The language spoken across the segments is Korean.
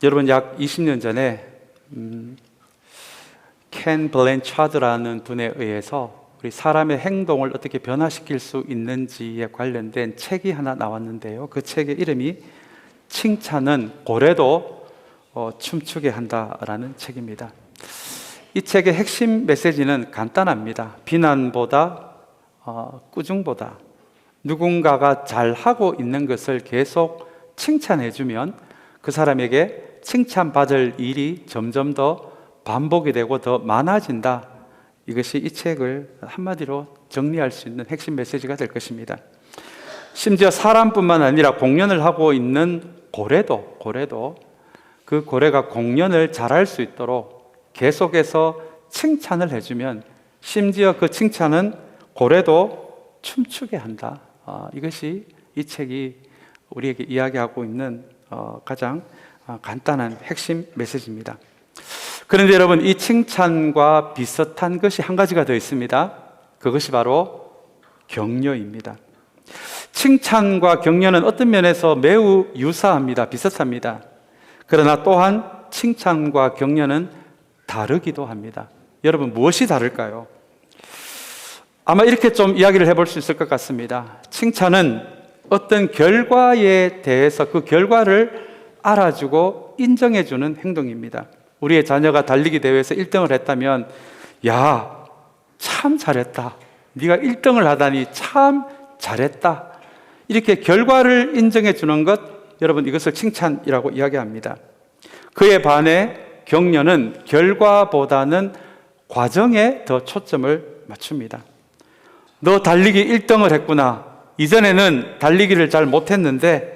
여러분, 약 20년 전에 켄 블랜차드라는 분에 의해서 우리 사람의 행동을 어떻게 변화시킬 수 있는지에 관련된 책이 하나 나왔는데요. 그 책의 이름이 칭찬은 고래도 춤추게 한다라는 책입니다. 이 책의 핵심 메시지는 간단합니다. 비난보다 꾸중보다 누군가가 잘하고 있는 것을 계속 칭찬해주면 그 사람에게 칭찬받을 일이 점점 더 반복이 되고 더 많아진다. 이것이 이 책을 한마디로 정리할 수 있는 핵심 메시지가 될 것입니다. 심지어 사람뿐만 아니라 공연을 하고 있는 고래도 그 고래가 공연을 잘할 수 있도록 계속해서 칭찬을 해주면 심지어 그 칭찬은 고래도 춤추게 한다. 이것이 이 책이 우리에게 이야기하고 있는 가장 간단한 핵심 메시지입니다. 그런데 여러분, 이 칭찬과 비슷한 것이 한 가지가 더 있습니다. 그것이 바로 격려입니다. 칭찬과 격려는 어떤 면에서 매우 유사합니다. 비슷합니다. 그러나 또한 칭찬과 격려는 다르기도 합니다. 여러분, 무엇이 다를까요? 아마 이렇게 좀 이야기를 해볼 수 있을 것 같습니다. 칭찬은 어떤 결과에 대해서 그 결과를 알아주고 인정해주는 행동입니다. 우리의 자녀가 달리기 대회에서 1등을 했다면, 야, 참 잘했다. 네가 1등을 하다니 참 잘했다. 이렇게 결과를 인정해 주는 것, 여러분, 이것을 칭찬이라고 이야기합니다. 그에 반해 격려는 결과보다는 과정에 더 초점을 맞춥니다. 너 달리기 1등을 했구나. 이전에는 달리기를 잘 못했는데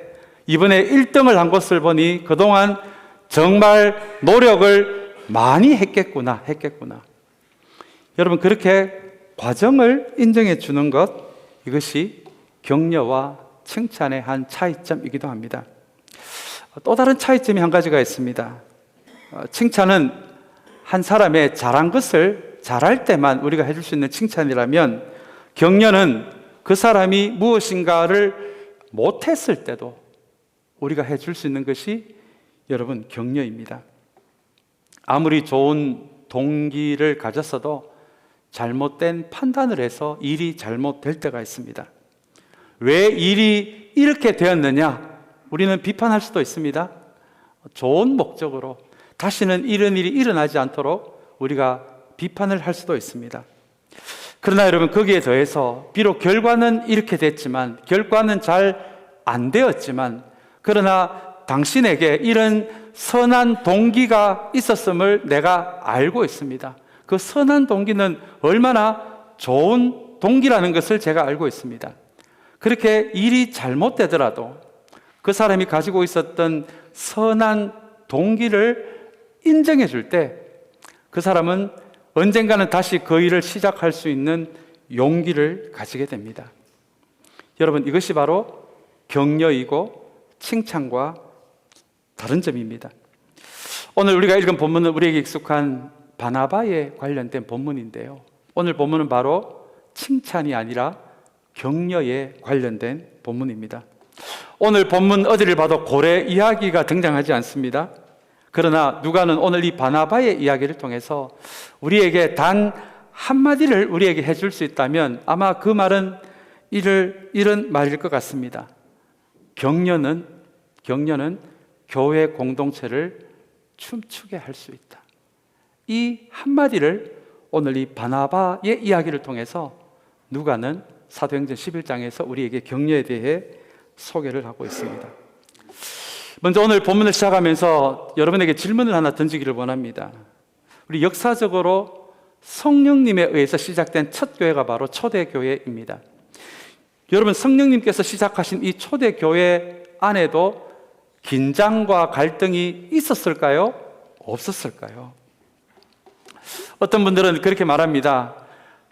이번에 1등을 한 것을 보니 그동안 정말 노력을 많이 했겠구나. 여러분, 그렇게 과정을 인정해 주는 것, 이것이 격려와 칭찬의 한 차이점이기도 합니다. 또 다른 차이점이 한 가지가 있습니다. 칭찬은 한 사람의 잘한 것을 잘할 때만 우리가 해줄 수 있는 칭찬이라면, 격려는 그 사람이 무엇인가를 못했을 때도 우리가 해줄 수 있는 것이 여러분, 격려입니다. 아무리 좋은 동기를 가졌어도 잘못된 판단을 해서 일이 잘못될 때가 있습니다. 왜 일이 이렇게 되었느냐? 우리는 비판할 수도 있습니다. 좋은 목적으로 다시는 이런 일이 일어나지 않도록 우리가 비판을 할 수도 있습니다. 그러나 여러분, 거기에 더해서 비록 결과는 이렇게 됐지만, 결과는 잘 안 되었지만, 그러나 당신에게 이런 선한 동기가 있었음을 내가 알고 있습니다. 그 선한 동기는 얼마나 좋은 동기라는 것을 제가 알고 있습니다. 그렇게 일이 잘못되더라도 그 사람이 가지고 있었던 선한 동기를 인정해 줄 때 그 사람은 언젠가는 다시 그 일을 시작할 수 있는 용기를 가지게 됩니다. 여러분, 이것이 바로 격려이고 칭찬과 다른 점입니다. 오늘 우리가 읽은 본문은 우리에게 익숙한 바나바에 관련된 본문인데요. 오늘 본문은 바로 칭찬이 아니라 격려에 관련된 본문입니다. 오늘 본문 어디를 봐도 고래 이야기가 등장하지 않습니다. 그러나 누가는 오늘 이 바나바의 이야기를 통해서 우리에게 단 한마디를 우리에게 해줄 수 있다면 아마 그 말은 이런 말일 것 같습니다. 격려는 교회 공동체를 춤추게 할 수 있다. 이 한마디를 오늘 이 바나바의 이야기를 통해서 누가는 사도행전 11장에서 우리에게 격려에 대해 소개를 하고 있습니다. 먼저 오늘 본문을 시작하면서 여러분에게 질문을 하나 던지기를 원합니다. 우리 역사적으로 성령님에 의해서 시작된 첫 교회가 바로 초대교회입니다. 여러분, 성령님께서 시작하신 이 초대교회 안에도 긴장과 갈등이 있었을까요? 없었을까요? 어떤 분들은 그렇게 말합니다.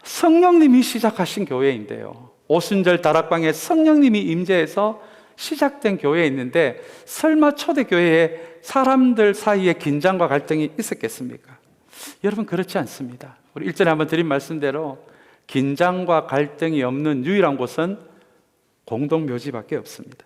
성령님이 시작하신 교회인데요, 오순절 다락방에 성령님이 임재해서 시작된 교회에 있는데 설마 초대교회에 사람들 사이에 긴장과 갈등이 있었겠습니까? 여러분, 그렇지 않습니다. 우리 일전에 한번 드린 말씀대로 긴장과 갈등이 없는 유일한 곳은 공동묘지밖에 없습니다.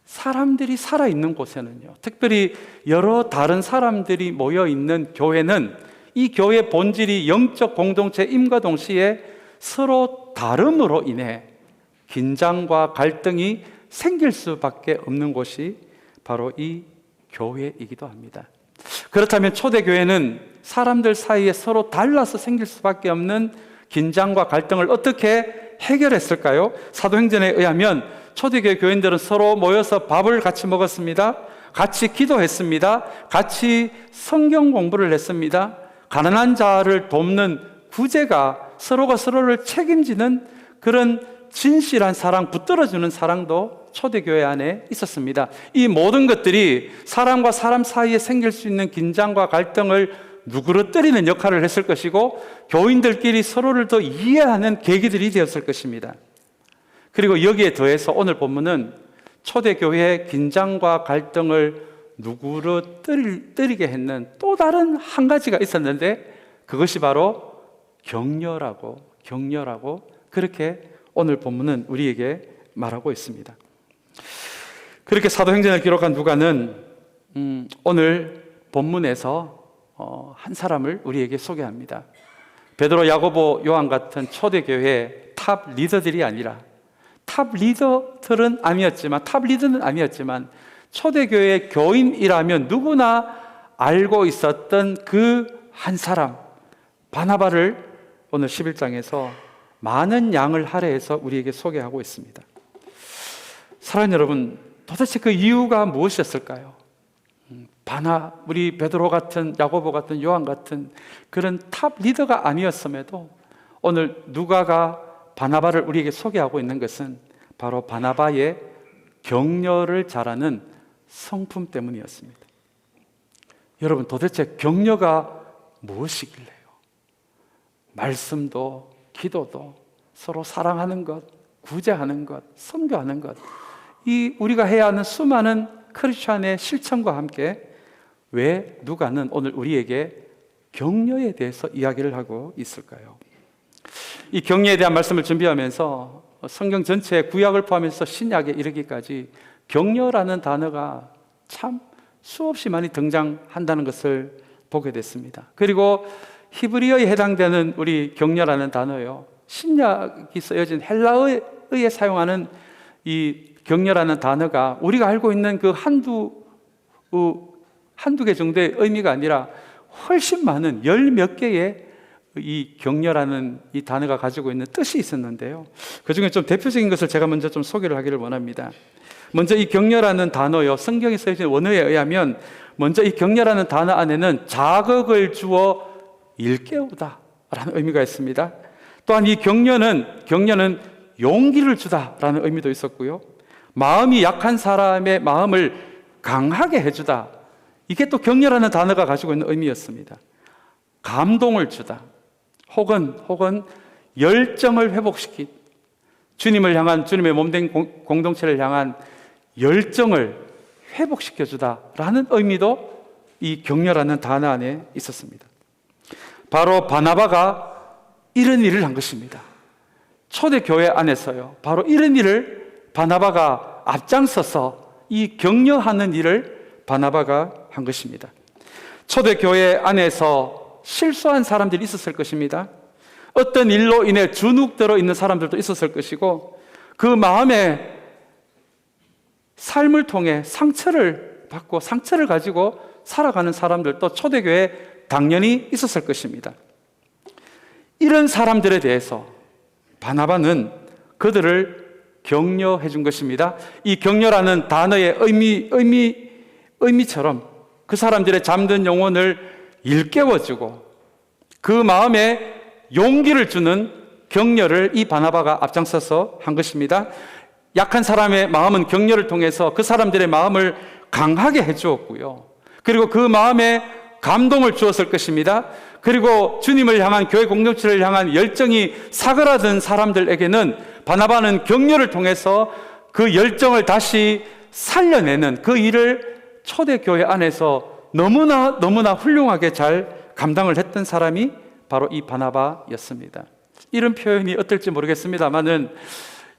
사람들이 살아있는 곳에는요, 특별히 여러 다른 사람들이 모여있는 교회는 이 교회의 본질이 영적 공동체임과 동시에 서로 다름으로 인해 긴장과 갈등이 생길 수밖에 없는 곳이 바로 이 교회이기도 합니다. 그렇다면 초대교회는 사람들 사이에 서로 달라서 생길 수밖에 없는 긴장과 갈등을 어떻게 해결했을까요? 사도행전에 의하면 초대교회 교인들은 서로 모여서 밥을 같이 먹었습니다. 같이 기도했습니다. 같이 성경 공부를 했습니다. 가난한 자를 돕는 구제가 서로가 서로를 책임지는 그런 진실한 사랑, 붙들어주는 사랑도 초대교회 안에 있었습니다. 이 모든 것들이 사람과 사람 사이에 생길 수 있는 긴장과 갈등을 누그러뜨리는 역할을 했을 것이고 교인들끼리 서로를 더 이해하는 계기들이 되었을 것입니다. 그리고 여기에 더해서 오늘 본문은 초대교회의 긴장과 갈등을 누그러뜨리게 했는 또 다른 한 가지가 있었는데 그것이 바로 격려라고 그렇게 오늘 본문은 우리에게 말하고 있습니다. 그렇게 사도행전을 기록한 누가는 오늘 본문에서 한 사람을 우리에게 소개합니다. 베드로, 야고보, 요한 같은 초대교회의 탑 리더들이 아니라 탑 리더는 아니었지만 초대교회의 교인이라면 누구나 알고 있었던 그 한 사람 바나바를 오늘 11장에서 많은 양을 할애해서 우리에게 소개하고 있습니다. 사랑하는 여러분, 도대체 그 이유가 무엇이었을까요? 우리 베드로 같은, 야고보 같은, 요한 같은 그런 탑 리더가 아니었음에도 오늘 누가가 바나바를 우리에게 소개하고 있는 것은 바로 바나바의 격려를 잘하는 성품 때문이었습니다. 여러분, 도대체 격려가 무엇이길래요? 말씀도 기도도 서로 사랑하는 것, 구제하는 것, 선교하는 것, 이 우리가 해야 하는 수많은 크리스천의 실천과 함께 왜 누가는 오늘 우리에게 격려에 대해서 이야기를 하고 있을까요? 이 격려에 대한 말씀을 준비하면서 성경 전체 구약을 포함해서 신약에 이르기까지 격려라는 단어가 참 수없이 많이 등장한다는 것을 보게 됐습니다. 그리고 히브리어에 해당되는 우리 격려라는 단어요, 신약이 쓰여진 헬라어에 사용하는 이 격려라는 단어가 우리가 알고 있는 그 한두 개 정도의 의미가 아니라 훨씬 많은 열 몇 개의 이 격려라는 이 단어가 가지고 있는 뜻이 있었는데요, 그 중에 좀 대표적인 것을 제가 먼저 좀 소개를 하기를 원합니다. 먼저 이 격려라는 단어요, 성경에 쓰여진 원어에 의하면 먼저 이 격려라는 단어 안에는 자극을 주어 일깨우다 라는 의미가 있습니다. 또한 이 격려는 용기를 주다 라는 의미도 있었고요, 마음이 약한 사람의 마음을 강하게 해주다, 이게 또 격려라는 단어가 가지고 있는 의미였습니다. 감동을 주다, 혹은 열정을 회복시키, 주님을 향한, 주님의 몸된 공동체를 향한 열정을 회복시켜주다 라는 의미도 이 격려라는 단어 안에 있었습니다. 바로 바나바가 이런 일을 한 것입니다. 초대교회 안에서요, 바로 이런 일을 바나바가 앞장서서 이 격려하는 일을 바나바가 한 것입니다. 초대교회 안에서 실수한 사람들이 있었을 것입니다. 어떤 일로 인해 주눅들어 있는 사람들도 있었을 것이고, 그 마음에 삶을 통해 상처를 받고 상처를 가지고 살아가는 사람들도 초대교회에 당연히 있었을 것입니다. 이런 사람들에 대해서 바나바는 그들을 격려해 준 것입니다. 이 격려라는 단어의 의미처럼 그 사람들의 잠든 영혼을 일깨워주고 그 마음에 용기를 주는 격려를 이 바나바가 앞장서서 한 것입니다. 약한 사람의 마음은 격려를 통해서 그 사람들의 마음을 강하게 해주었고요, 그리고 그 마음에 감동을 주었을 것입니다. 그리고 주님을 향한, 교회 공동체를 향한 열정이 사그라든 사람들에게는 바나바는 격려를 통해서 그 열정을 다시 살려내는 그 일을 초대교회 안에서 너무나 훌륭하게 잘 감당을 했던 사람이 바로 이 바나바였습니다. 이런 표현이 어떨지 모르겠습니다만은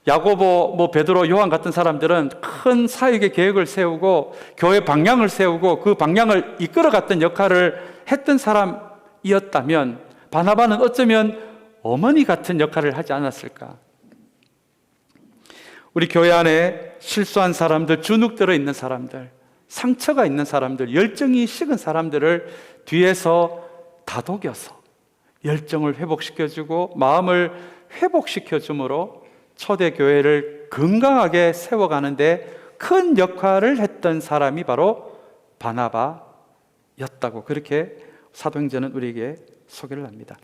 야고보, 베드로, 요한 같은 사람들은 큰 사역의 계획을 세우고 교회 방향을 세우고 그 방향을 이끌어갔던 역할을 했던 사람이었다면 바나바는 어쩌면 어머니 같은 역할을 하지 않았을까? 우리 교회 안에 실수한 사람들, 주눅 들어 있는 사람들, 상처가 있는 사람들, 열정이 식은 사람들을 뒤에서 다독여서 열정을 회복시켜주고 마음을 회복시켜줌으로 초대교회를 건강하게 세워가는데 큰 역할을 했던 사람이 바로 바나바였다고 그렇게 사도행전은 우리에게 소개를 합니다.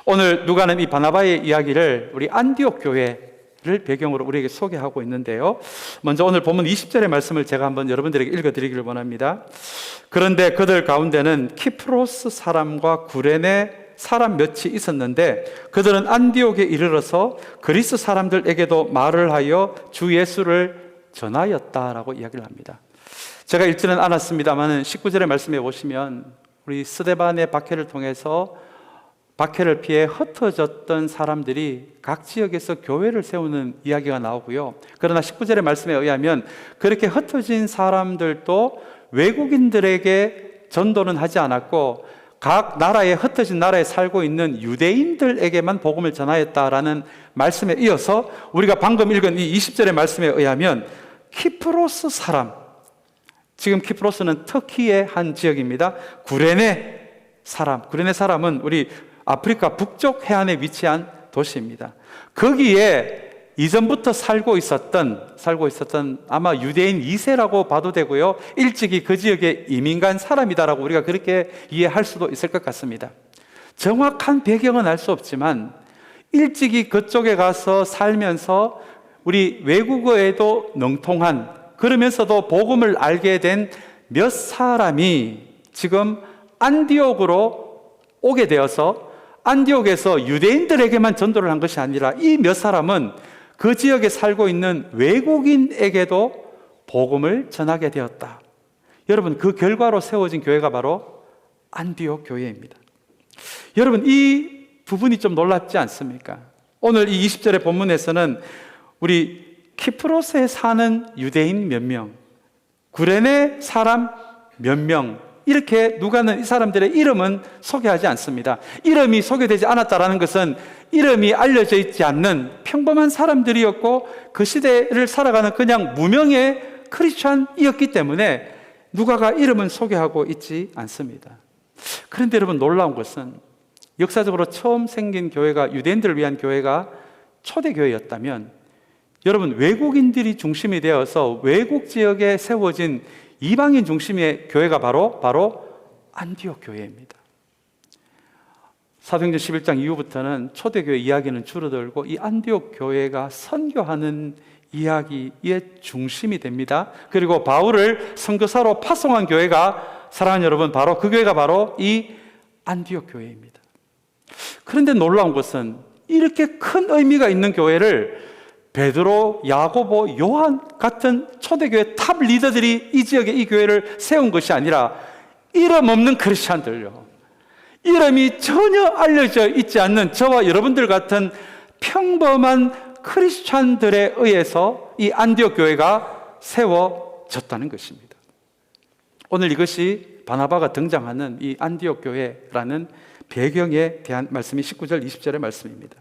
오늘 누가는 이 바나바의 이야기를 우리 안디옥 교회를 배경으로 우리에게 소개하고 있는데요. 먼저 오늘 본문 20절의 말씀을 제가 한번 여러분들에게 읽어드리기를 원합니다. 그런데 그들 가운데는 키프로스 사람과 구레네 사람 몇이 있었는데 그들은 안디옥에 이르러서 그리스 사람들에게도 말을 하여 주 예수를 전하였다라고 이야기를 합니다. 제가 읽지는 않았습니다만 19절의 말씀에 보시면 우리 스데반의 박해를 통해서 박해를 피해 흩어졌던 사람들이 각 지역에서 교회를 세우는 이야기가 나오고요. 그러나 19절의 말씀에 의하면 그렇게 흩어진 사람들도 외국인들에게 전도는 하지 않았고 각 나라에 흩어진 나라에 살고 있는 유대인들에게만 복음을 전하였다라는 말씀에 이어서 우리가 방금 읽은 이 20절의 말씀에 의하면 키프로스 사람, 지금 키프로스는 터키의 한 지역입니다. 구레네 사람은 우리 아프리카 북쪽 해안에 위치한 도시입니다. 거기에 이전부터 살고 있었던 아마 유대인 2세라고 봐도 되고요. 일찍이 그 지역에 이민 간 사람이다라고 우리가 그렇게 이해할 수도 있을 것 같습니다. 정확한 배경은 알 수 없지만 일찍이 그쪽에 가서 살면서 우리 외국어에도 능통한, 그러면서도 복음을 알게 된 몇 사람이 지금 안디옥으로 오게 되어서 안디옥에서 유대인들에게만 전도를 한 것이 아니라 이 몇 사람은 그 지역에 살고 있는 외국인에게도 복음을 전하게 되었다. 여러분, 그 결과로 세워진 교회가 바로 안디옥 교회입니다. 여러분, 이 부분이 좀 놀랍지 않습니까? 오늘 이 20절의 본문에서는 우리 키프로스에 사는 유대인 몇 명, 구레네 사람 몇 명, 이렇게 누가는 이 사람들의 이름은 소개하지 않습니다. 이름이 소개되지 않았다는 것은 이름이 알려져 있지 않는 평범한 사람들이었고 그 시대를 살아가는 그냥 무명의 크리스찬이었기 때문에 누가가 이름은 소개하고 있지 않습니다. 그런데 여러분, 놀라운 것은 역사적으로 처음 생긴 교회가, 유대인들을 위한 교회가 초대교회였다면 여러분, 외국인들이 중심이 되어서 외국 지역에 세워진 이방인 중심의 교회가 바로 안디옥 교회입니다. 사도행전 11장 이후부터는 초대교회 이야기는 줄어들고 이 안디옥 교회가 선교하는 이야기의 중심이 됩니다. 그리고 바울을 선교사로 파송한 교회가, 사랑하는 여러분, 바로 그 교회가 바로 이 안디옥 교회입니다. 그런데 놀라운 것은 이렇게 큰 의미가 있는 교회를 베드로, 야고보, 요한 같은 초대교회 탑 리더들이 이 지역에 이 교회를 세운 것이 아니라 이름 없는 크리스찬들요, 이름이 전혀 알려져 있지 않는 저와 여러분들 같은 평범한 크리스찬들에 의해서 이 안디옥 교회가 세워졌다는 것입니다. 오늘 이것이 바나바가 등장하는 이 안디옥 교회라는 배경에 대한 말씀이 19절, 20절의 말씀입니다.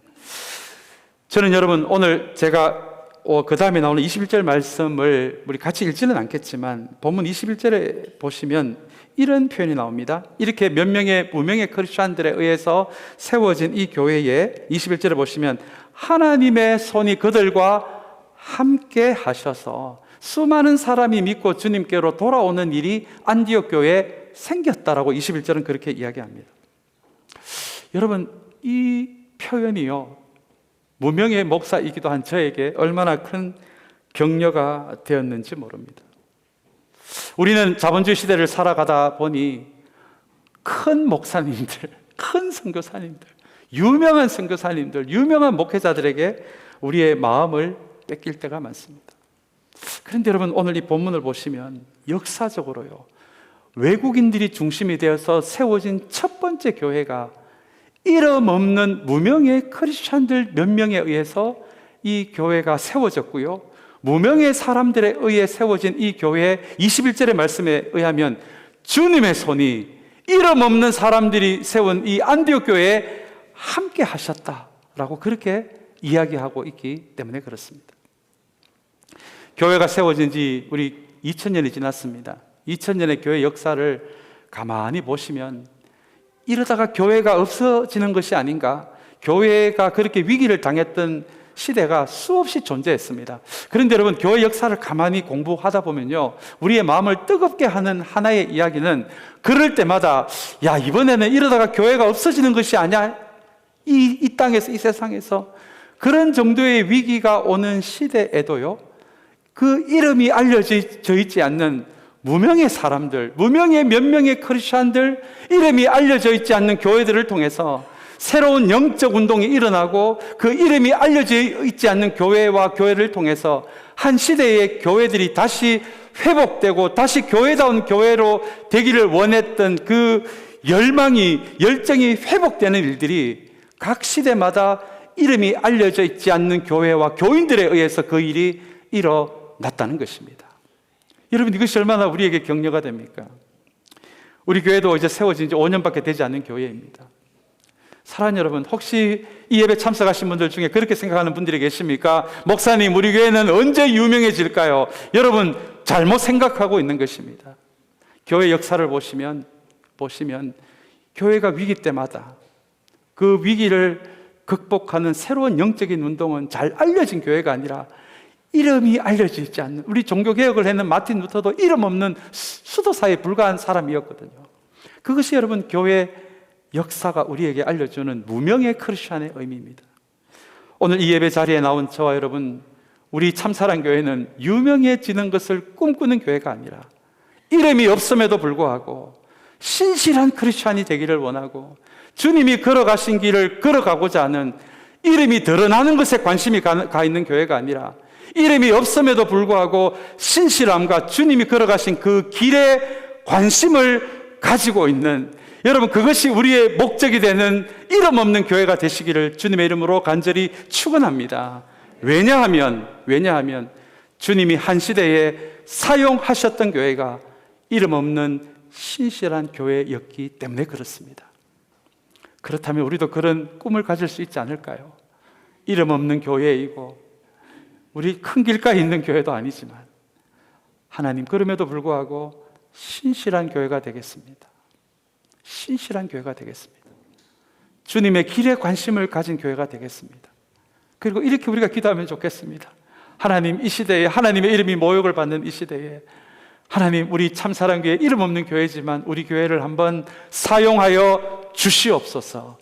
저는 여러분, 오늘 제가 그 다음에 나오는 21절 말씀을 우리 같이 읽지는 않겠지만 본문 21절에 보시면 이런 표현이 나옵니다. 이렇게 몇 명의 무명의 크리스찬들에 의해서 세워진 이 교회에 21절에 보시면 하나님의 손이 그들과 함께 하셔서 수많은 사람이 믿고 주님께로 돌아오는 일이 안디옥 교회에 생겼다라고 21절은 그렇게 이야기합니다. 여러분, 이 표현이요, 무명의 목사이기도 한 저에게 얼마나 큰 격려가 되었는지 모릅니다. 우리는 자본주의 시대를 살아가다 보니 큰 목사님들, 큰 선교사님들, 유명한 선교사님들, 유명한 목회자들에게 우리의 마음을 뺏길 때가 많습니다. 그런데 여러분, 오늘 이 본문을 보시면 역사적으로요, 외국인들이 중심이 되어서 세워진 첫 번째 교회가 이름 없는 무명의 크리스찬들 몇 명에 의해서 이 교회가 세워졌고요. 무명의 사람들에 의해 세워진 이 교회 21절의 말씀에 의하면 주님의 손이 이름 없는 사람들이 세운 이 안디옥 교회에 함께 하셨다라고 그렇게 이야기하고 있기 때문에 그렇습니다. 교회가 세워진 지 우리 2000년이 지났습니다. 2000년의 교회 역사를 가만히 보시면 이러다가 교회가 없어지는 것이 아닌가, 교회가 그렇게 위기를 당했던 시대가 수없이 존재했습니다. 그런데 여러분, 교회 역사를 가만히 공부하다 보면요, 우리의 마음을 뜨겁게 하는 하나의 이야기는 그럴 때마다 야, 이번에는 이러다가 교회가 없어지는 것이 아니야, 이 땅에서, 이 세상에서 그런 정도의 위기가 오는 시대에도요, 그 이름이 알려져 있지 않는 무명의 사람들, 무명의 몇 명의 크리스천들, 이름이 알려져 있지 않는 교회들을 통해서 새로운 영적 운동이 일어나고, 그 이름이 알려져 있지 않는 교회와 교회를 통해서 한 시대의 교회들이 다시 회복되고 다시 교회다운 교회로 되기를 원했던 그 열정이 회복되는 일들이 각 시대마다 이름이 알려져 있지 않는 교회와 교인들에 의해서 그 일이 일어났다는 것입니다. 여러분, 이것이 얼마나 우리에게 격려가 됩니까? 우리 교회도 이제 세워진 지 5년밖에 되지 않는 교회입니다. 사랑하는 여러분, 혹시 이 예배 참석하신 분들 중에 그렇게 생각하는 분들이 계십니까? 목사님, 우리 교회는 언제 유명해질까요? 여러분, 잘못 생각하고 있는 것입니다. 교회 역사를 보시면 교회가 위기 때마다 그 위기를 극복하는 새로운 영적인 운동은 잘 알려진 교회가 아니라 이름이 알려지지 않는, 우리 종교개혁을 했는 마틴 루터도 이름 없는 수도사에 불과한 사람이었거든요. 그것이 여러분, 교회 역사가 우리에게 알려주는 무명의 크리스천의 의미입니다. 오늘 이 예배 자리에 나온 저와 여러분, 우리 참사랑교회는 유명해지는 것을 꿈꾸는 교회가 아니라 이름이 없음에도 불구하고 신실한 크리스천이 되기를 원하고, 주님이 걸어가신 길을 걸어가고자 하는, 이름이 드러나는 것에 관심이 가 있는 교회가 아니라 이름이 없음에도 불구하고 신실함과 주님이 걸어가신 그 길에 관심을 가지고 있는, 여러분, 그것이 우리의 목적이 되는 이름 없는 교회가 되시기를 주님의 이름으로 간절히 축원합니다. 왜냐하면 주님이 한 시대에 사용하셨던 교회가 이름 없는 신실한 교회였기 때문에 그렇습니다. 그렇다면 우리도 그런 꿈을 가질 수 있지 않을까요? 이름 없는 교회이고 우리 큰 길가에 있는 교회도 아니지만 하나님, 그럼에도 불구하고 신실한 교회가 되겠습니다. 신실한 교회가 되겠습니다. 주님의 길에 관심을 가진 교회가 되겠습니다. 그리고 이렇게 우리가 기도하면 좋겠습니다. 하나님, 이 시대에 하나님의 이름이 모욕을 받는 이 시대에 하나님, 우리 참사랑교회 이름 없는 교회지만 우리 교회를 한번 사용하여 주시옵소서.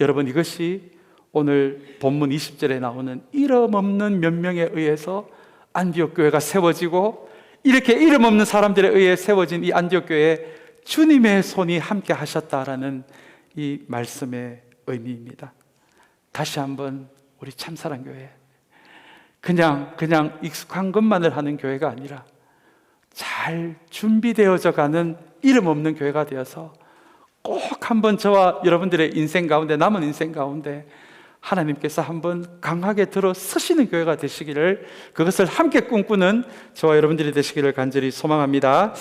여러분, 이것이 오늘 본문 20절에 나오는 이름 없는 몇 명에 의해서 안디옥 교회가 세워지고, 이렇게 이름 없는 사람들에 의해 세워진 이 안디옥 교회에 주님의 손이 함께 하셨다라는 이 말씀의 의미입니다. 다시 한번 우리 참사랑교회, 그냥 익숙한 것만을 하는 교회가 아니라 잘 준비되어져 가는 이름 없는 교회가 되어서 꼭 한번 저와 여러분들의 인생 가운데, 남은 인생 가운데 하나님께서 한번 강하게 들어 서시는 교회가 되시기를, 그것을 함께 꿈꾸는 저와 여러분들이 되시기를 간절히 소망합니다.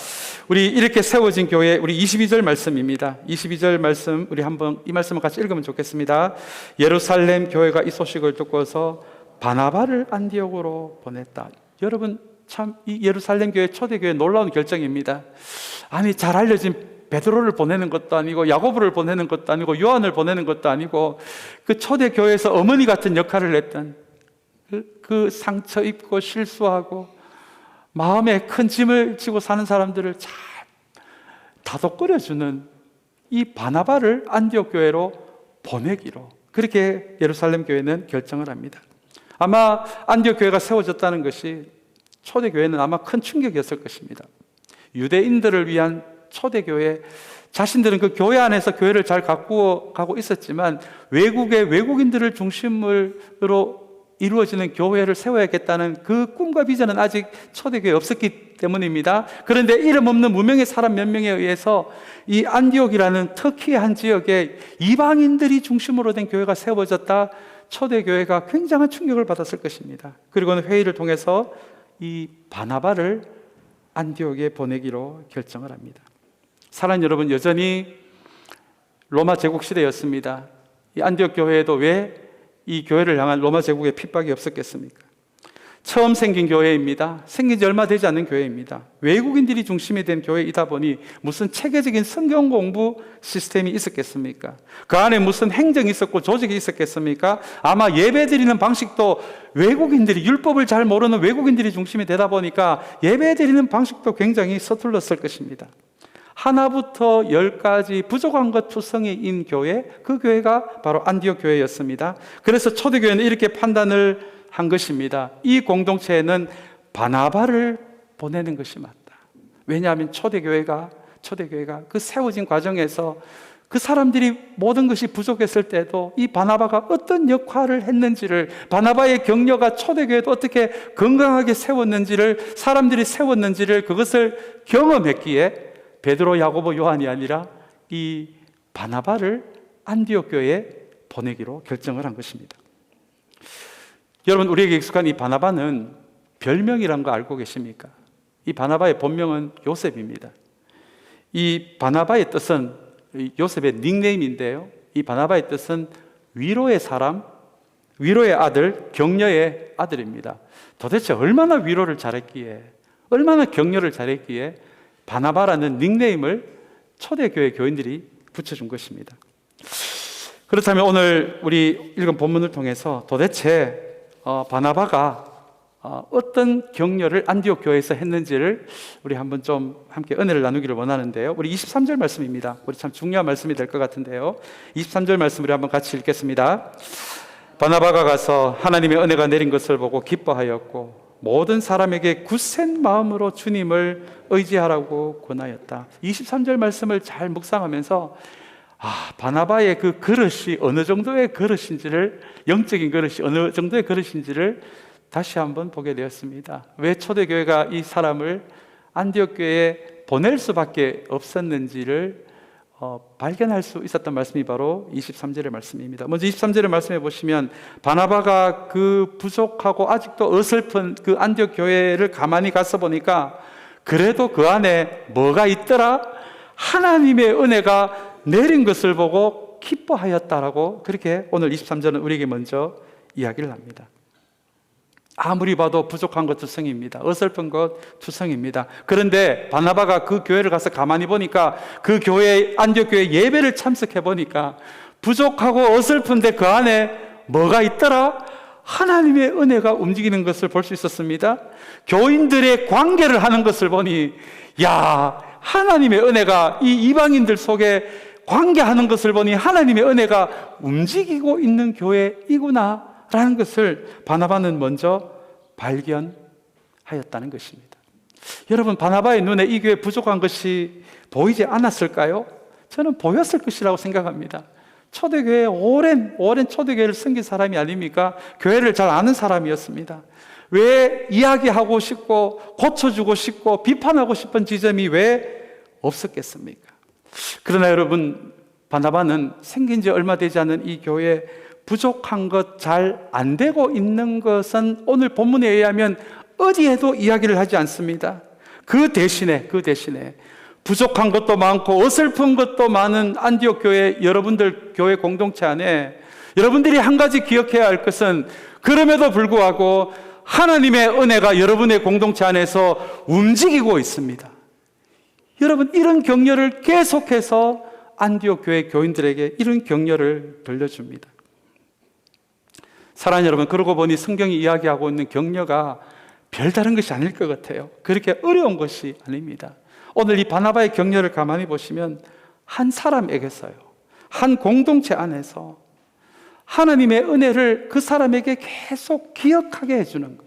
우리 이렇게 세워진 교회, 우리 22절 말씀입니다. 22절 말씀, 우리 한번 이 말씀을 같이 읽으면 좋겠습니다. 예루살렘 교회가 이 소식을 듣고서 바나바를 안디옥으로 보냈다. 여러분, 참 이 예루살렘 교회, 초대교회 놀라운 결정입니다. 아니, 잘 알려진 베드로를 보내는 것도 아니고 야고보를 보내는 것도 아니고 요한을 보내는 것도 아니고, 그 초대교회에서 어머니 같은 역할을 했던 그 상처 입고 실수하고 마음에 큰 짐을 지고 사는 사람들을 잘 다독거려주는 이 바나바를 안디옥 교회로 보내기로, 그렇게 예루살렘 교회는 결정을 합니다. 아마 안디옥 교회가 세워졌다는 것이 초대교회는 아마 큰 충격이었을 것입니다. 유대인들을 위한 초대교회, 자신들은 그 교회 안에서 교회를 잘 가꾸어 가고 있었지만 외국의 외국인들을 중심으로 이루어지는 교회를 세워야겠다는 그 꿈과 비전은 아직 초대교회에 없었기 때문입니다. 그런데 이름 없는 무명의 사람 몇 명에 의해서 이 안디옥이라는 터키의 한 지역에 이방인들이 중심으로 된 교회가 세워졌다. 초대교회가 굉장한 충격을 받았을 것입니다. 그리고는 회의를 통해서 이 바나바를 안디옥에 보내기로 결정을 합니다. 사랑하는 여러분, 여전히 로마 제국 시대였습니다. 이 안디옥 교회에도 왜 이 교회를 향한 로마 제국의 핍박이 없었겠습니까? 처음 생긴 교회입니다. 생긴 지 얼마 되지 않는 교회입니다. 외국인들이 중심이 된 교회이다 보니 무슨 체계적인 성경 공부 시스템이 있었겠습니까? 그 안에 무슨 행정이 있었고 조직이 있었겠습니까? 아마 예배 드리는 방식도 외국인들이, 율법을 잘 모르는 외국인들이 중심이 되다 보니까 예배 드리는 방식도 굉장히 서툴렀을 것입니다. 하나부터 열까지 부족한 것 투성이인 교회, 그 교회가 바로 안디옥 교회였습니다. 그래서 초대교회는 이렇게 판단을 한 것입니다. 이 공동체에는 바나바를 보내는 것이 맞다. 왜냐하면 초대교회가 그 세워진 과정에서 그 사람들이 모든 것이 부족했을 때도 이 바나바가 어떤 역할을 했는지를, 바나바의 격려가 초대교회도 어떻게 건강하게 세웠는지를, 사람들이 세웠는지를, 그것을 경험했기에 베드로, 야고보, 요한이 아니라 이 바나바를 안디옥 교회에 보내기로 결정을 한 것입니다. 여러분, 우리에게 익숙한 이 바나바는 별명이란 거 알고 계십니까? 이 바나바의 본명은 요셉입니다. 이 바나바의 뜻은, 요셉의 닉네임인데요, 이 바나바의 뜻은 위로의 사람, 위로의 아들, 격려의 아들입니다. 도대체 얼마나 위로를 잘했기에, 얼마나 격려를 잘했기에 바나바라는 닉네임을 초대교회 교인들이 붙여준 것입니다. 그렇다면 오늘 우리 읽은 본문을 통해서 도대체 바나바가 어떤 격려를 안디옥 교회에서 했는지를 우리 한번 좀 함께 은혜를 나누기를 원하는데요. 우리 23절 말씀입니다. 우리 참 중요한 말씀이 될 것 같은데요. 23절 말씀 우리 한번 같이 읽겠습니다. 바나바가 가서 하나님의 은혜가 내린 것을 보고 기뻐하였고 모든 사람에게 굳센 마음으로 주님을 의지하라고 권하였다. 23절 말씀을 잘 묵상하면서 바나바의 그 그릇이 어느 정도의 그릇인지를, 영적인 그릇이 어느 정도의 그릇인지를 다시 한번 보게 되었습니다. 왜 초대교회가 이 사람을 안디옥 교회에 보낼 수밖에 없었는지를 발견할 수 있었던 말씀이 바로 23절의 말씀입니다. 먼저 23절의 말씀해 보시면 바나바가 그 부족하고 아직도 어설픈 그 안디옥 교회를 가만히 가서 보니까 그래도 그 안에 뭐가 있더라? 하나님의 은혜가 내린 것을 보고 기뻐하였다라고, 그렇게 오늘 23절은 우리에게 먼저 이야기를 합니다. 아무리 봐도 부족한 것 투성입니다. 어설픈 것 투성입니다. 그런데 바나바가 그 교회를 가서 가만히 보니까, 그 교회, 안디옥 교회 예배를 참석해 보니까 부족하고 어설픈데 그 안에 뭐가 있더라? 하나님의 은혜가 움직이는 것을 볼 수 있었습니다. 교인들의 관계를 하는 것을 보니, 하나님의 은혜가 이 이방인들 속에 관계하는 것을 보니 하나님의 은혜가 움직이고 있는 교회이구나 라는 것을 바나바는 먼저 발견하였다는 것입니다. 여러분, 바나바의 눈에 이 교회 부족한 것이 보이지 않았을까요? 저는 보였을 것이라고 생각합니다. 초대교회 오랜 초대교회를 섬긴 사람이 아닙니까? 교회를 잘 아는 사람이었습니다. 왜 이야기하고 싶고 고쳐주고 싶고 비판하고 싶은 지점이 왜 없었겠습니까? 그러나 여러분, 바나바는 생긴 지 얼마 되지 않은 이 교회에 부족한 것, 잘 안 되고 있는 것은 오늘 본문에 의하면 어디에도 이야기를 하지 않습니다. 그 대신에 부족한 것도 많고 어설픈 것도 많은 안디옥 교회, 여러분들 교회 공동체 안에 여러분들이 한 가지 기억해야 할 것은, 그럼에도 불구하고 하나님의 은혜가 여러분의 공동체 안에서 움직이고 있습니다. 여러분, 이런 격려를 계속해서 안디옥 교회 교인들에게 이런 격려를 들려줍니다. 사랑하는 여러분, 그러고 보니 성경이 이야기하고 있는 격려가 별다른 것이 아닐 것 같아요. 그렇게 어려운 것이 아닙니다. 오늘 이 바나바의 격려를 가만히 보시면 한 사람에게서요, 한 공동체 안에서 하나님의 은혜를 그 사람에게 계속 기억하게 해주는 것,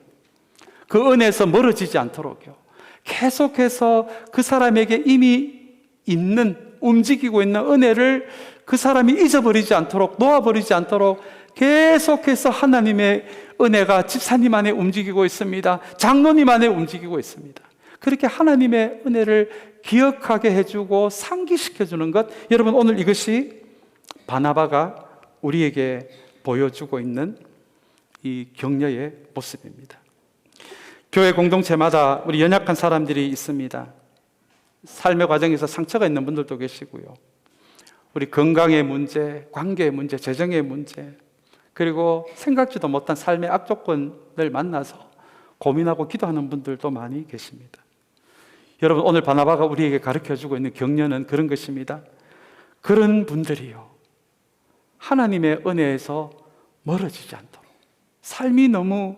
그 은혜에서 멀어지지 않도록요, 계속해서 그 사람에게 이미 있는, 움직이고 있는 은혜를 그 사람이 잊어버리지 않도록, 놓아버리지 않도록 계속해서 하나님의 은혜가 집사님 안에 움직이고 있습니다. 장로님 안에 움직이고 있습니다. 그렇게 하나님의 은혜를 기억하게 해주고 상기시켜주는 것, 여러분, 오늘 이것이 바나바가 우리에게 보여주고 있는 이 격려의 모습입니다. 교회 공동체마다 우리 연약한 사람들이 있습니다. 삶의 과정에서 상처가 있는 분들도 계시고요. 우리 건강의 문제, 관계의 문제, 재정의 문제, 그리고 생각지도 못한 삶의 악조건을 만나서 고민하고 기도하는 분들도 많이 계십니다. 여러분, 오늘 바나바가 우리에게 가르쳐주고 있는 격려는 그런 것입니다. 그런 분들이요, 하나님의 은혜에서 멀어지지 않도록, 삶이 너무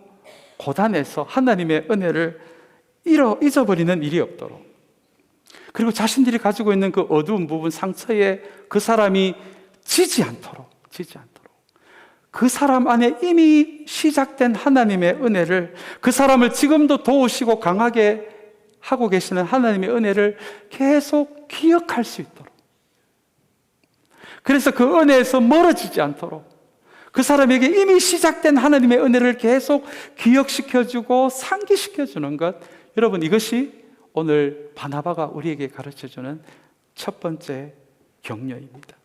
고단해서 하나님의 은혜를 잊어버리는 일이 없도록, 그리고 자신들이 가지고 있는 그 어두운 부분, 상처에 그 사람이 지지 않도록, 그 사람 안에 이미 시작된 하나님의 은혜를, 그 사람을 지금도 도우시고 강하게 하고 계시는 하나님의 은혜를 계속 기억할 수 있도록, 그래서 그 은혜에서 멀어지지 않도록 그 사람에게 이미 시작된 하나님의 은혜를 계속 기억시켜주고 상기시켜주는 것, 여러분, 이것이 오늘 바나바가 우리에게 가르쳐주는 첫 번째 격려입니다.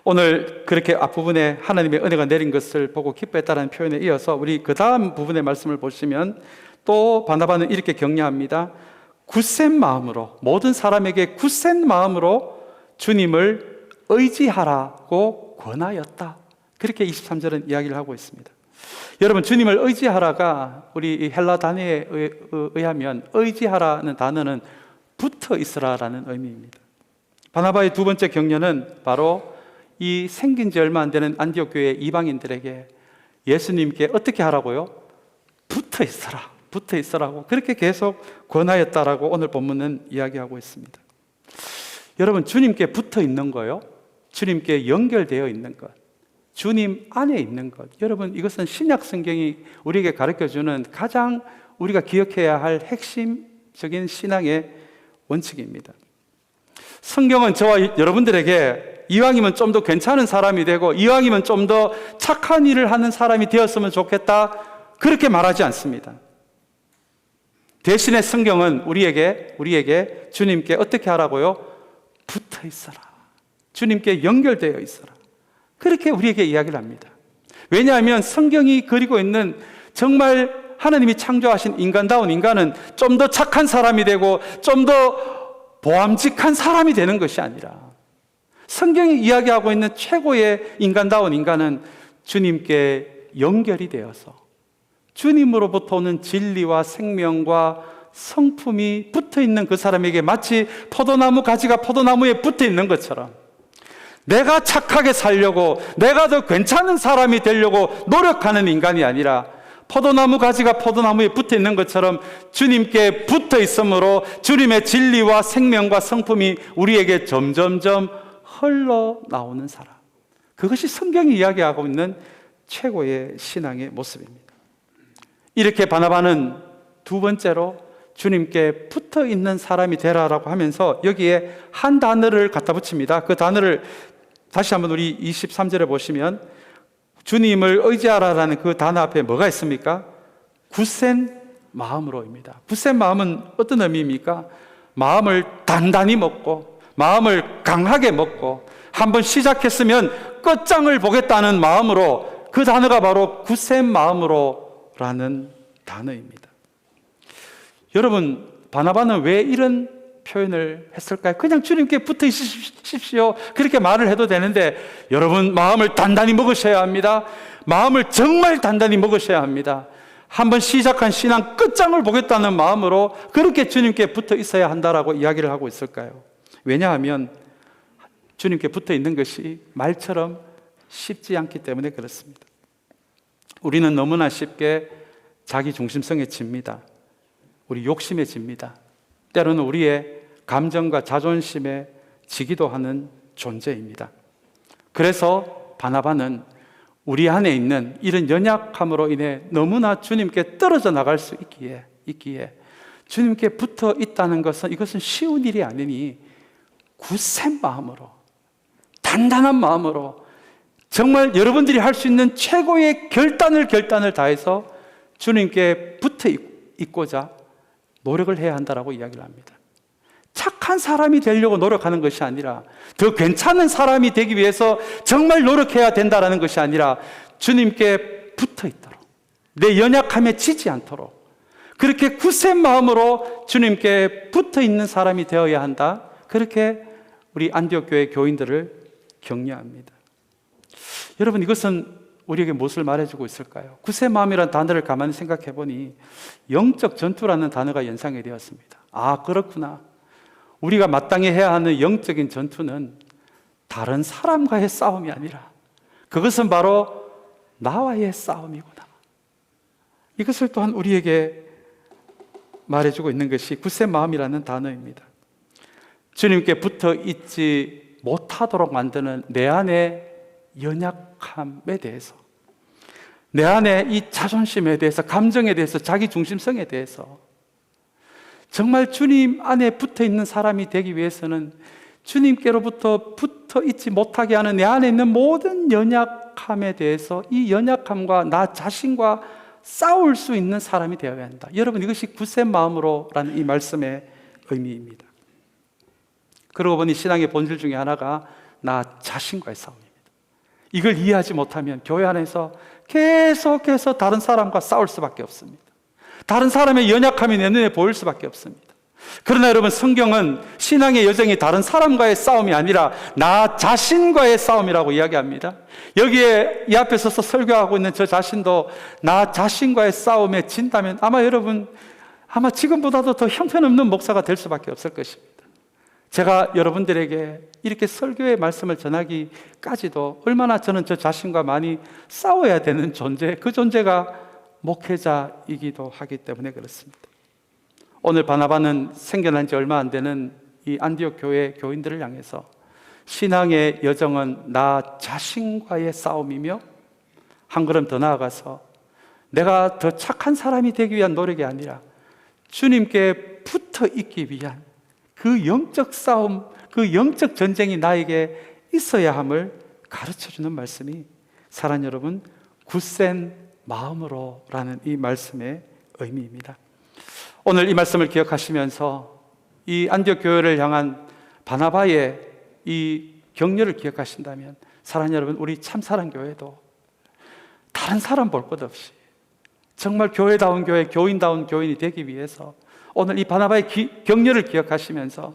오늘 그렇게 앞부분에 하나님의 은혜가 내린 것을 보고 기뻐했다는 표현에 이어서 우리 그 다음 부분의 말씀을 보시면 또 바나바는 이렇게 격려합니다. 굳센 마음으로, 모든 사람에게 굳센 마음으로 주님을 의지하라고 권하였다. 그렇게 23절은 이야기를 하고 있습니다. 여러분, 주님을 의지하라가 우리 헬라 단어에 의하면 의지하라는 단어는 붙어 있으라라는 의미입니다. 바나바의 두 번째 격려는 바로 이 생긴 지 얼마 안 되는 안디옥 교회 이방인들에게 예수님께 어떻게 하라고요? 붙어 있으라고 그렇게 계속 권하였다라고 오늘 본문은 이야기하고 있습니다. 여러분, 주님께 붙어 있는 거요, 주님께 연결되어 있는 것, 주님 안에 있는 것, 여러분, 이것은 신약 성경이 우리에게 가르쳐주는 가장 우리가 기억해야 할 핵심적인 신앙의 원칙입니다. 성경은 저와 여러분들에게 이왕이면 좀 더 괜찮은 사람이 되고 이왕이면 좀 더 착한 일을 하는 사람이 되었으면 좋겠다, 그렇게 말하지 않습니다. 대신에 성경은 우리에게 주님께 어떻게 하라고요? 붙어 있어라, 주님께 연결되어 있어라, 그렇게 우리에게 이야기를 합니다. 왜냐하면 성경이 그리고 있는 정말 하나님이 창조하신 인간다운 인간은 좀 더 착한 사람이 되고 좀 더 보암직한 사람이 되는 것이 아니라, 성경이 이야기하고 있는 최고의 인간다운 인간은 주님께 연결이 되어서 주님으로부터 오는 진리와 생명과 성품이 붙어 있는 그 사람에게 마치 포도나무 가지가 포도나무에 붙어 있는 것처럼 내가 착하게 살려고, 내가 더 괜찮은 사람이 되려고 노력하는 인간이 아니라 포도나무 가지가 포도나무에 붙어 있는 것처럼 주님께 붙어 있으므로 주님의 진리와 생명과 성품이 우리에게 점점점 흘러나오는 사람, 그것이 성경이 이야기하고 있는 최고의 신앙의 모습입니다. 이렇게 바나바는 두 번째로 주님께 붙어 있는 사람이 되라라고 하면서 여기에 한 단어를 갖다 붙입니다. 그 단어를 다시 한번 우리 23절에 보시면 주님을 의지하라라는 그 단어 앞에 뭐가 있습니까? 굳센 마음으로입니다. 굳센 마음은 어떤 의미입니까? 마음을 단단히 먹고, 마음을 강하게 먹고, 한번 시작했으면 끝장을 보겠다는 마음으로, 그 단어가 바로 굳센 마음으로라는 단어입니다. 여러분, 바나바는 왜 이런 표현을 했을까요? 그냥 주님께 붙어 있으십시오, 그렇게 말을 해도 되는데, 여러분, 마음을 단단히 먹으셔야 합니다. 마음을 정말 단단히 먹으셔야 합니다. 한번 시작한 신앙 끝장을 보겠다는 마음으로 그렇게 주님께 붙어 있어야 한다라고 이야기를 하고 있을까요? 왜냐하면 주님께 붙어 있는 것이 말처럼 쉽지 않기 때문에 그렇습니다. 우리는 너무나 쉽게 자기 중심성에 집니다. 우리 욕심에 집니다. 때로는 우리의 감정과 자존심에 지기도 하는 존재입니다. 그래서 바나바는 우리 안에 있는 이런 연약함으로 인해 너무나 주님께 떨어져 나갈 수 있기에 주님께 붙어 있다는 것은, 이것은 쉬운 일이 아니니 굳센 마음으로, 단단한 마음으로, 정말 여러분들이 할 수 있는 최고의 결단을 다해서 주님께 붙어 있고자 노력을 해야 한다라고 이야기를 합니다. 착한 사람이 되려고 노력하는 것이 아니라, 더 괜찮은 사람이 되기 위해서 정말 노력해야 된다는 것이 아니라, 주님께 붙어 있도록, 내 연약함에 지지 않도록, 그렇게 굳센 마음으로 주님께 붙어 있는 사람이 되어야 한다. 그렇게 우리 안디옥 교회 교인들을 격려합니다. 여러분, 이것은 우리에게 무엇을 말해주고 있을까요? 굳센 마음이라는 단어를 가만히 생각해 보니 영적 전투라는 단어가 연상이 되었습니다. 아, 그렇구나. 우리가 마땅히 해야 하는 영적인 전투는 다른 사람과의 싸움이 아니라 그것은 바로 나와의 싸움이구나. 이것을 또한 우리에게 말해주고 있는 것이 굳센 마음이라는 단어입니다. 주님께 붙어 있지 못하도록 만드는 내 안의 연약함에 대해서, 내 안에 이 자존심에 대해서, 감정에 대해서, 자기 중심성에 대해서 정말 주님 안에 붙어 있는 사람이 되기 위해서는 주님께로부터 붙어 있지 못하게 하는 내 안에 있는 모든 연약함에 대해서 이 연약함과 나 자신과 싸울 수 있는 사람이 되어야 한다. 여러분, 이것이 굳센 마음으로라는 이 말씀의 의미입니다. 그러고 보니 신앙의 본질 중에 하나가 나 자신과의 싸움입니다. 이걸 이해하지 못하면 교회 안에서 계속해서 다른 사람과 싸울 수밖에 없습니다. 다른 사람의 연약함이 내 눈에 보일 수밖에 없습니다. 그러나 여러분, 성경은 신앙의 여정이 다른 사람과의 싸움이 아니라 나 자신과의 싸움이라고 이야기합니다. 여기에 이 앞에 서서 설교하고 있는 저 자신도 나 자신과의 싸움에 진다면 아마 지금보다도 더 형편없는 목사가 될 수밖에 없을 것입니다. 제가 여러분들에게 이렇게 설교의 말씀을 전하기까지도 얼마나 저는 저 자신과 많이 싸워야 되는 존재, 그 존재가 목회자이기도 하기 때문에 그렇습니다. 오늘 바나바는 생겨난 지 얼마 안 되는 이 안디옥 교회 교인들을 향해서 신앙의 여정은 나 자신과의 싸움이며, 한 걸음 더 나아가서 내가 더 착한 사람이 되기 위한 노력이 아니라 주님께 붙어 있기 위한 그 영적 싸움, 그 영적 전쟁이 나에게 있어야 함을 가르쳐주는 말씀이, 사랑하는 여러분, 굳센 마음으로 라는 이 말씀의 의미입니다. 오늘 이 말씀을 기억하시면서 이 안디옥 교회를 향한 바나바의 이 격려를 기억하신다면, 사랑하는 여러분, 우리 참사랑교회도 다른 사람 볼 것 없이 정말 교회다운 교회, 교인다운 교인이 되기 위해서 오늘 이 바나바의 격려를 기억하시면서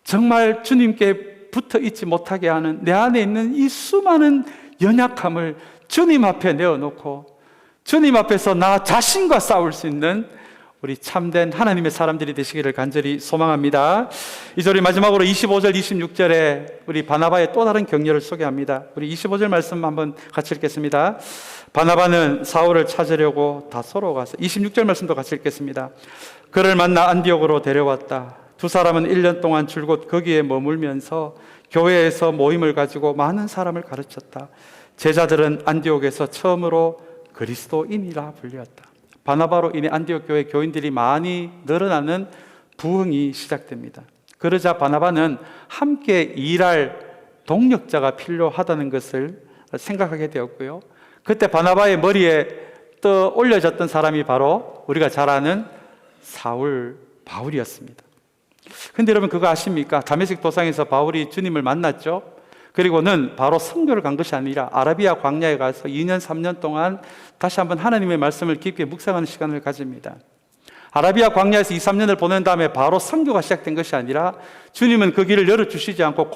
정말 주님께 붙어 있지 못하게 하는 내 안에 있는 이 수많은 연약함을 주님 앞에 내어놓고 주님 앞에서 나 자신과 싸울 수 있는 우리 참된 하나님의 사람들이 되시기를 간절히 소망합니다. 이제 우리 마지막으로 25절, 26절에 우리 바나바의 또 다른 격려를 소개합니다. 우리 25절 말씀 한번 같이 읽겠습니다. 바나바는 사울을 찾으려고 다소로 가서, 26절 말씀도 같이 읽겠습니다. 그를 만나 안디옥으로 데려왔다. 두 사람은 1년 동안 줄곧 거기에 머물면서 교회에서 모임을 가지고 많은 사람을 가르쳤다. 제자들은 안디옥에서 처음으로 그리스도인이라 불렸다. 바나바로 인해 안디옥 교회 교인들이 많이 늘어나는 부흥이 시작됩니다. 그러자 바나바는 함께 일할 동력자가 필요하다는 것을 생각하게 되었고요. 그때 바나바의 머리에 떠올려졌던 사람이 바로 우리가 잘 아는 바울이었습니다. 근데 여러분, 그거 아십니까? 다메섹 도상에서 바울이 주님을 만났죠. 그리고는 바로 선교를 간 것이 아니라 아라비아 광야에 가서 2년 3년 동안 다시 한번 하나님의 말씀을 깊게 묵상하는 시간을 가집니다. 아라비아 광야에서 2, 3년을 보낸 다음에 바로 선교가 시작된 것이 아니라 주님은 그 길을 열어주시지 않고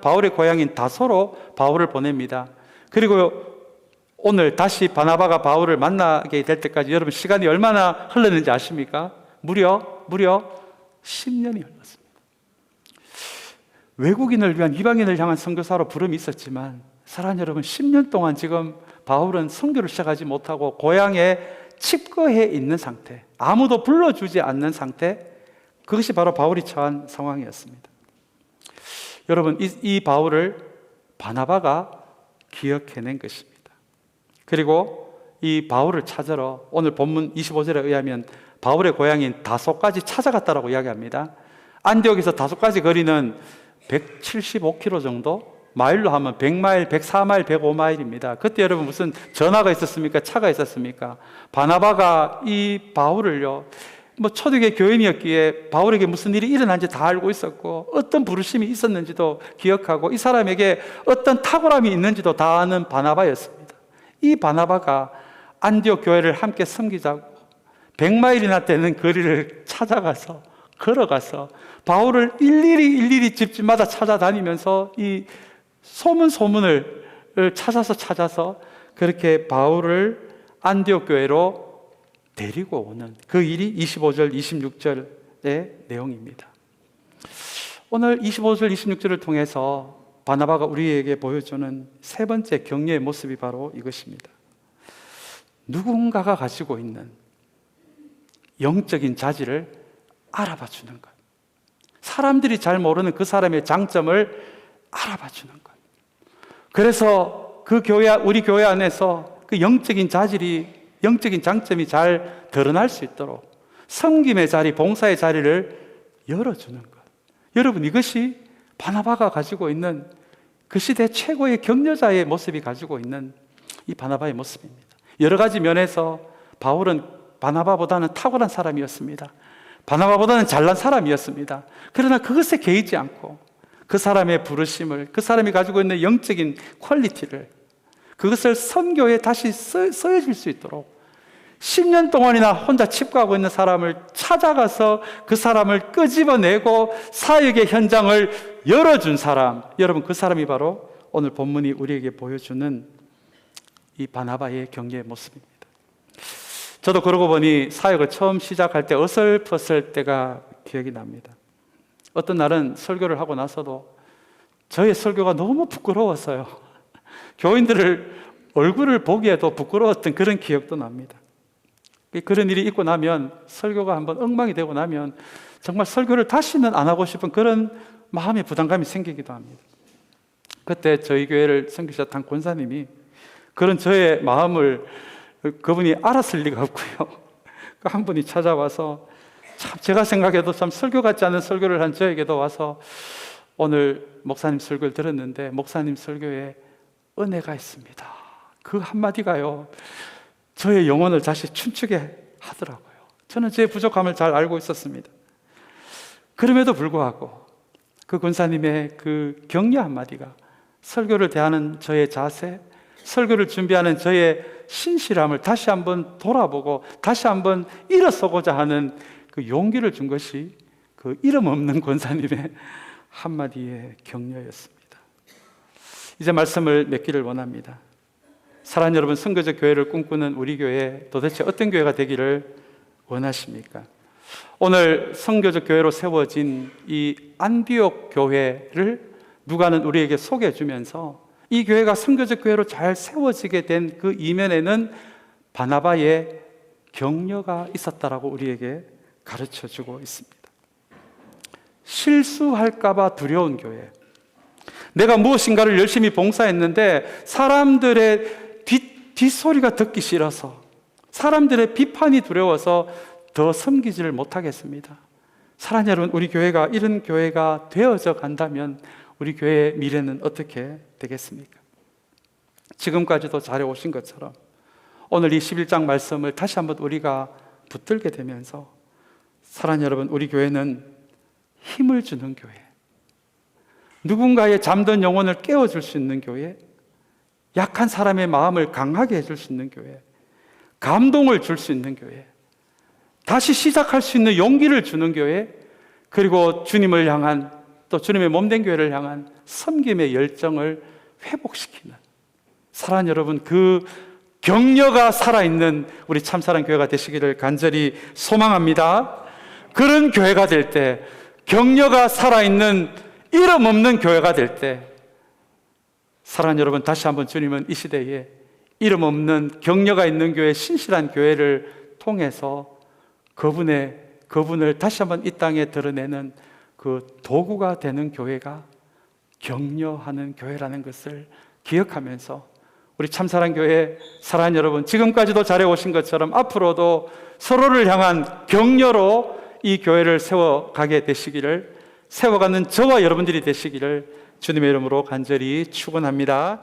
바울의 고향인 다소로 바울을 보냅니다. 그리고 오늘 다시 바나바가 바울을 만나게 될 때까지 여러분, 시간이 얼마나 흘렀는지 아십니까? 무려 10년이 흘렀습니다. 외국인을 위한, 이방인을 향한 선교사로 부름이 있었지만, 사랑하는 여러분, 10년 동안 지금 바울은 선교를 시작하지 못하고 고향에 칩거해 있는 상태, 아무도 불러주지 않는 상태, 그것이 바로 바울이 처한 상황이었습니다. 여러분, 이 바울을 바나바가 기억해낸 것입니다. 그리고 이 바울을 찾으러 오늘 본문 25절에 의하면 바울의 고향인 다소까지 찾아갔다라고 이야기합니다. 안디옥에서 다소까지 거리는 175km 정도, 마일로 하면 100마일, 104마일, 105마일입니다. 그때 여러분 무슨 전화가 있었습니까? 차가 있었습니까? 바나바가 이 바울을요, 초대교회 교인이었기에 바울에게 무슨 일이 일어난지 다 알고 있었고 어떤 부르심이 있었는지도 기억하고 이 사람에게 어떤 탁월함이 있는지도 다 아는 바나바였습니다. 이 바나바가 안디옥 교회를 함께 섬기자고 100마일이나 되는 거리를 찾아가서 걸어가서 바울을 일일이 집집마다 찾아다니면서 이 소문을 찾아서 그렇게 바울을 안디옥 교회로 데리고 오는 그 일이 25절, 26절의 내용입니다. 오늘 25절, 26절을 통해서 바나바가 우리에게 보여주는 세 번째 격려의 모습이 바로 이것입니다. 누군가가 가지고 있는 영적인 자질을 알아봐 주는 것. 사람들이 잘 모르는 그 사람의 장점을 알아봐 주는 것. 그래서 우리 교회 안에서 그 영적인 장점이 잘 드러날 수 있도록 섬김의 자리, 봉사의 자리를 열어주는 것. 여러분, 이것이 바나바가 가지고 있는 그 시대 최고의 격려자의 모습이 가지고 있는 이 바나바의 모습입니다. 여러 가지 면에서 바울은 바나바보다는 탁월한 사람이었습니다. 바나바보다는 잘난 사람이었습니다. 그러나 그것에 개의치 않고 그 사람의 부르심을, 그 사람이 가지고 있는 영적인 퀄리티를, 그것을 선교에 다시 쓰여질 수 있도록 10년 동안이나 혼자 칩거하고 있는 사람을 찾아가서 그 사람을 끄집어내고 사역의 현장을 열어준 사람, 여러분, 그 사람이 바로 오늘 본문이 우리에게 보여주는 이 바나바의 격려의 모습입니다. 저도 그러고 보니 사역을 처음 시작할 때 어설펐을 때가 기억이 납니다. 어떤 날은 설교를 하고 나서도 저의 설교가 너무 부끄러웠어요. 교인들을 얼굴을 보기에도 부끄러웠던 그런 기억도 납니다. 그런 일이 있고 나면, 설교가 한번 엉망이 되고 나면 정말 설교를 다시는 안 하고 싶은 그런 마음의 부담감이 생기기도 합니다. 그때 저희 교회를 섬기셨던 권사님이 그런 저의 마음을 그분이 알았을 리가 없고요. 한 분이 찾아와서 참 제가 생각해도 참 설교 같지 않은 설교를 한 저에게도 와서 오늘 목사님 설교를 들었는데 목사님 설교에 은혜가 있습니다. 그 한마디가요, 저의 영혼을 다시 춤추게 하더라고요. 저는 제 부족함을 잘 알고 있었습니다. 그럼에도 불구하고 그 권사님의 그 격려 한마디가 설교를 대하는 저의 자세, 설교를 준비하는 저의 신실함을 다시 한번 돌아보고 다시 한번 일어서고자 하는 그 용기를 준 것이 그 이름 없는 권사님의 한마디의 격려였습니다. 이제 말씀을 맺기를 원합니다. 사랑하는 여러분, 선교적 교회를 꿈꾸는 우리 교회, 도대체 어떤 교회가 되기를 원하십니까? 오늘 선교적 교회로 세워진 이 안디옥 교회를 누가는 우리에게 소개해 주면서 이 교회가 선교적 교회로 잘 세워지게 된 그 이면에는 바나바의 격려가 있었다라고 우리에게 가르쳐 주고 있습니다. 실수할까봐 두려운 교회. 내가 무엇인가를 열심히 봉사했는데 사람들의 뒷소리가 듣기 싫어서, 사람들의 비판이 두려워서 더 섬기지를 못하겠습니다. 사랑하는 여러분, 우리 교회가 이런 교회가 되어져 간다면 우리 교회의 미래는 어떻게 되겠습니까? 지금까지도 잘해오신 것처럼 오늘 이 11장 말씀을 다시 한번 우리가 붙들게 되면서, 사랑하는 여러분, 우리 교회는 힘을 주는 교회, 누군가의 잠든 영혼을 깨워줄 수 있는 교회, 약한 사람의 마음을 강하게 해줄 수 있는 교회, 감동을 줄 수 있는 교회, 다시 시작할 수 있는 용기를 주는 교회, 그리고 주님을 향한, 또 주님의 몸된 교회를 향한 섬김의 열정을 회복시키는, 사랑하는 여러분, 그 격려가 살아있는 우리 참사랑 교회가 되시기를 간절히 소망합니다. 그런 교회가 될 때, 격려가 살아있는 이름 없는 교회가 될 때, 사랑하는 여러분, 다시 한번 주님은 이 시대에 이름 없는 격려가 있는 교회, 신실한 교회를 통해서 그분을 다시 한번 이 땅에 드러내는 그 도구가 되는 교회가 격려하는 교회라는 것을 기억하면서 우리 참사랑 교회, 사랑하는 여러분, 지금까지도 잘해오신 것처럼 앞으로도 서로를 향한 격려로 이 교회를 세워가게 되시기를, 세워가는 저와 여러분들이 되시기를 주님의 이름으로 간절히 축원합니다.